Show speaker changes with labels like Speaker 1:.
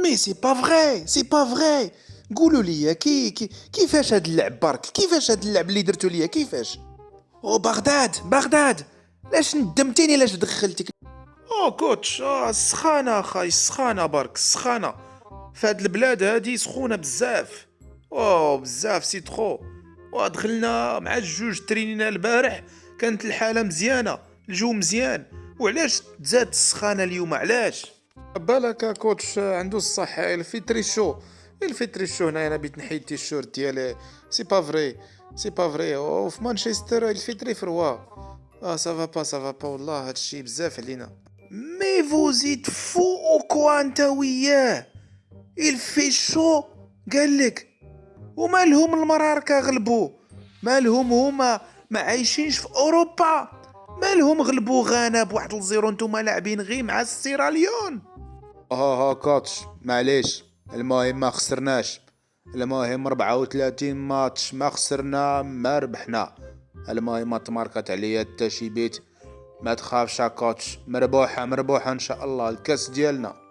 Speaker 1: مي سي با فغي، سي با فغي. قولوا لي كيفاش هاد اللعب برك؟ كيفاش هاد اللعب اللي درتو ليا كيفاش؟ او بغداد بغداد، لاش ندمتيني؟ لاش دخلتك؟ او كوتش، سخانه اخاي، سخانه برك، سخانه. فهاد البلاد هادي سخونه بزاف، او بزاف سي تخو. ودخلنا مع الجوج ترينينا البارح، كانت الحاله مزيانه، الجو مزيان. وعلاش تزاد السخانه اليوم؟ علاش؟ بالك كوتش عنده الصح، الفيتري شو، الفيتري شو هنايا. انا بيت نحيد التيشيرت ديالي، سي با فري، سي با فري. وفي مانشستر الفيتري فروا. سافا با والله، هادشي بزاف علينا. مي فوزيت فو او كوا انت وياه؟ الفي شو قالك؟ ومالهم المراركة غلبوا؟ مالهم هما ما عايشينش في اوروبا؟ مالهم غلبوا غانا بواحد الزيرو، نتوما لاعبين غير مع السيراليون. كوتش معليش، المهم ما خسرناش. المهم 34 ماتش ما خسرنا ما ربحنا. المهم ما تماركت عليا حتى شي بيت. ما تخافش يا كوتش، مربوحة مربوحة ان شاء الله الكاس ديالنا.